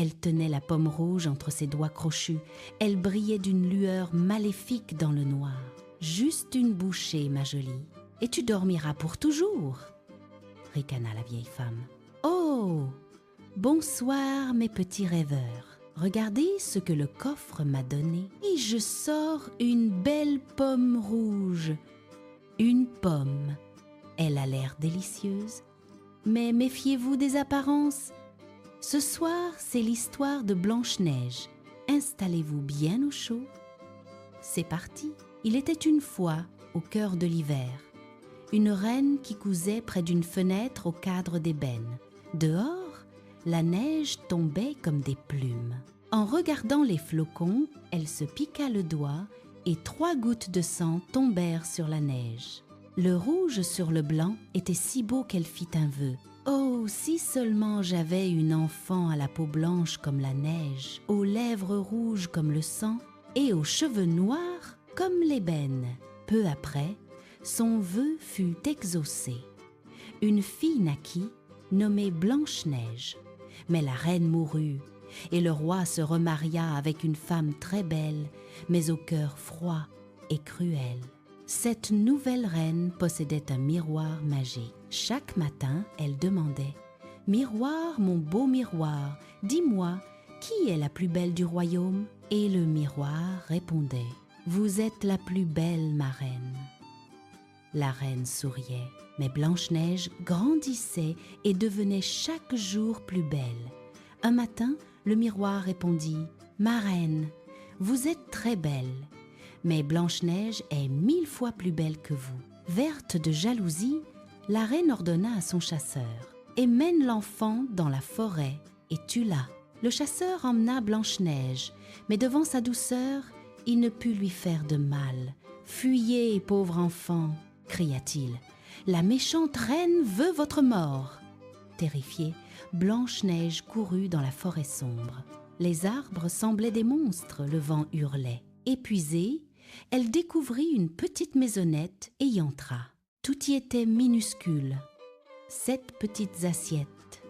Elle tenait la pomme rouge entre ses doigts crochus. Elle brillait d'une lueur maléfique dans le noir. « Juste une bouchée, ma jolie, et tu dormiras pour toujours !» ricana la vieille femme. « Oh, bonsoir, mes petits rêveurs. Regardez ce que le coffre m'a donné. Et je sors une belle pomme rouge. Une pomme. Elle a l'air délicieuse. Mais méfiez-vous des apparences. Ce soir, c'est l'histoire de Blanche-Neige. Installez-vous bien au chaud. » C'est parti. Il était une fois, au cœur de l'hiver, une reine qui cousait près d'une fenêtre au cadre d'ébène. Dehors, la neige tombait comme des plumes. En regardant les flocons, elle se piqua le doigt et 3 gouttes de sang tombèrent sur la neige. Le rouge sur le blanc était si beau qu'elle fit un vœu. « Oh, si seulement j'avais une enfant à la peau blanche comme la neige, aux lèvres rouges comme le sang et aux cheveux noirs comme l'ébène. » Peu après, son vœu fut exaucé. Une fille naquit, nommée Blanche-Neige. Mais la reine mourut, et le roi se remaria avec une femme très belle, mais au cœur froid et cruel. Cette nouvelle reine possédait un miroir magique. Chaque matin, elle demandait « Miroir, mon beau miroir, dis-moi, qui est la plus belle du royaume ?» Et le miroir répondait « Vous êtes la plus belle, ma reine. » La reine souriait, mais Blanche-Neige grandissait et devenait chaque jour plus belle. Un matin, le miroir répondit « Ma reine, vous êtes très belle, mais Blanche-Neige est 1000 fois plus belle que vous. » Verte de jalousie, la reine ordonna à son chasseur « Emmène l'enfant dans la forêt et tue-la. » Le chasseur emmena Blanche-Neige, mais devant sa douceur, il ne put lui faire de mal. « Fuyez, pauvre enfant !» cria-t-il. « La méchante reine veut votre mort !» Terrifiée, Blanche-Neige courut dans la forêt sombre. Les arbres semblaient des monstres, le vent hurlait. Épuisée, elle découvrit une petite maisonnette et y entra. Tout y était minuscule. 7 petites assiettes,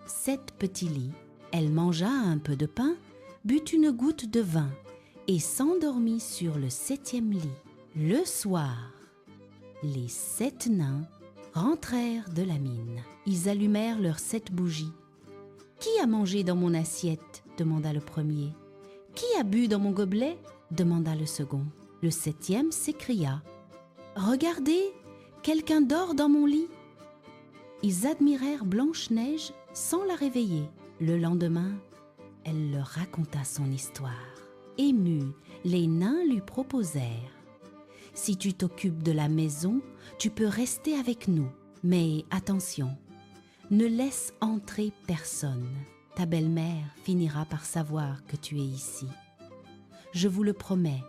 7 petits lits. Elle mangea un peu de pain, but une goutte de vin et s'endormit sur le 7e lit. Le soir, les 7 nains rentrèrent de la mine. Ils allumèrent leurs 7 bougies. « Qui a mangé dans mon assiette ?» demanda le premier. « Qui a bu dans mon gobelet ?» demanda le second. Le 7e s'écria « Regardez, quelqu'un dort dans mon lit !» Ils admirèrent Blanche-Neige sans la réveiller. Le lendemain, elle leur raconta son histoire. Émus, les nains lui proposèrent « Si tu t'occupes de la maison, tu peux rester avec nous. Mais attention, ne laisse entrer personne. Ta belle-mère finira par savoir que tu es ici. » « Je vous le promets, »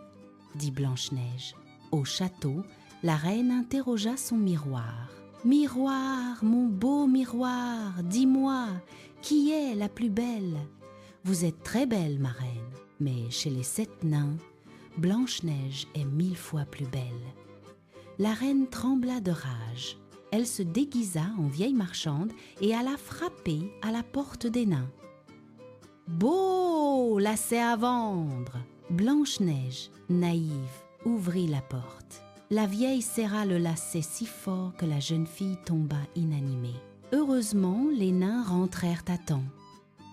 dit Blanche-Neige. Au château, la reine interrogea son miroir. « Miroir, mon beau miroir, dis-moi, qui est la plus belle ? Vous êtes très belle, ma reine, mais chez les 7 nains, Blanche-Neige est 1000 fois plus belle. » La reine trembla de rage. Elle se déguisa en vieille marchande et alla frapper à la porte des nains. « Beau, lacet à vendre !» Blanche-Neige, naïve, ouvrit la porte. La vieille serra le lacet si fort que la jeune fille tomba inanimée. Heureusement, les nains rentrèrent à temps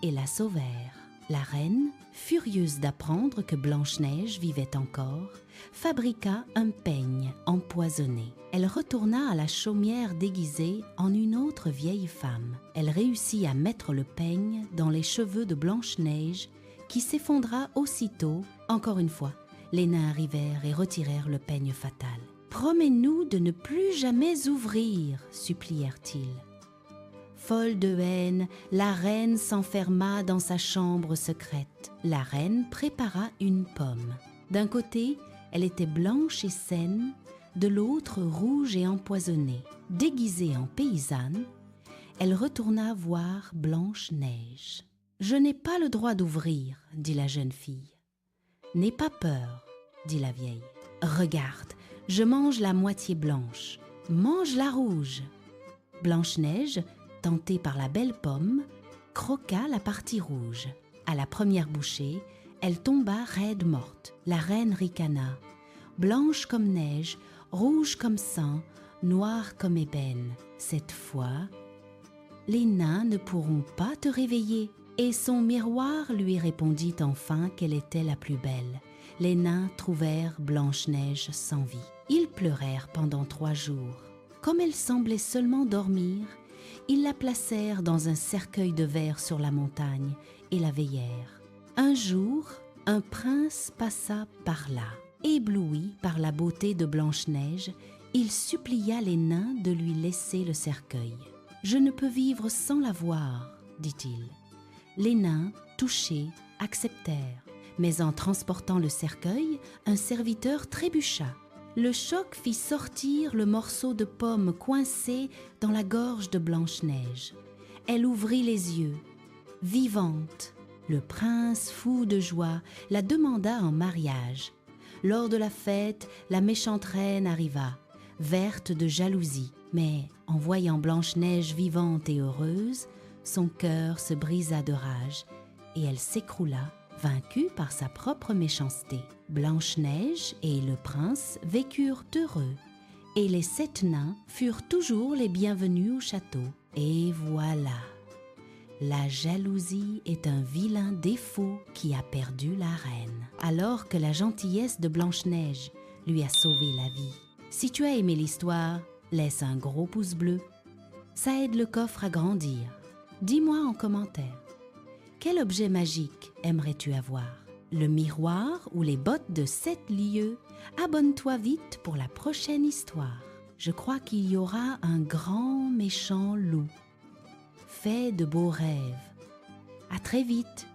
et la sauvèrent. La reine, furieuse d'apprendre que Blanche-Neige vivait encore, fabriqua un peigne empoisonné. Elle retourna à la chaumière déguisée en une autre vieille femme. Elle réussit à mettre le peigne dans les cheveux de Blanche-Neige, qui s'effondra aussitôt. Encore une fois, les nains arrivèrent et retirèrent le peigne fatal. « Promets-nous de ne plus jamais ouvrir, » supplièrent-ils. Folle de haine, la reine s'enferma dans sa chambre secrète. La reine prépara une pomme. D'un côté, elle était blanche et saine, de l'autre rouge et empoisonnée. Déguisée en paysanne, elle retourna voir Blanche-Neige. « Je n'ai pas le droit d'ouvrir, » dit la jeune fille. « N'aie pas peur, » dit la vieille. « Regarde, je mange la moitié blanche. Mange la rouge. » Blanche-Neige, tentée par la belle pomme, croqua la partie rouge. À la première bouchée, elle tomba raide morte. La reine ricana, blanche comme neige, rouge comme sang, noire comme ébène. Cette fois, les nains ne pourront pas te réveiller. Et son miroir lui répondit enfin qu'elle était la plus belle. Les nains trouvèrent Blanche-Neige sans vie. Ils pleurèrent pendant 3 jours. Comme elle semblait seulement dormir, ils la placèrent dans un cercueil de verre sur la montagne et la veillèrent. Un jour, un prince passa par là. Ébloui par la beauté de Blanche-Neige, il supplia les nains de lui laisser le cercueil. « Je ne peux vivre sans la voir, dit-il. Les nains, touchés, acceptèrent. Mais en transportant le cercueil, un serviteur trébucha. Le choc fit sortir le morceau de pomme coincé dans la gorge de Blanche-Neige. Elle ouvrit les yeux, vivante. Le prince, fou de joie, la demanda en mariage. Lors de la fête, la méchante reine arriva, verte de jalousie. Mais en voyant Blanche-Neige vivante et heureuse, son cœur se brisa de rage et elle s'écroula, vaincue par sa propre méchanceté. Blanche-Neige et le prince vécurent heureux et les 7 nains furent toujours les bienvenus au château. Et voilà, la jalousie est un vilain défaut qui a perdu la reine, alors que la gentillesse de Blanche-Neige lui a sauvé la vie. Si tu as aimé l'histoire, laisse un gros pouce bleu. Ça aide le coffre à grandir. Dis-moi en commentaire, quel objet magique aimerais-tu avoir? Le miroir ou les bottes de 7 lieues? Abonne-toi vite pour la prochaine histoire. Je crois qu'il y aura un grand méchant loup. Fais de beaux rêves. À très vite.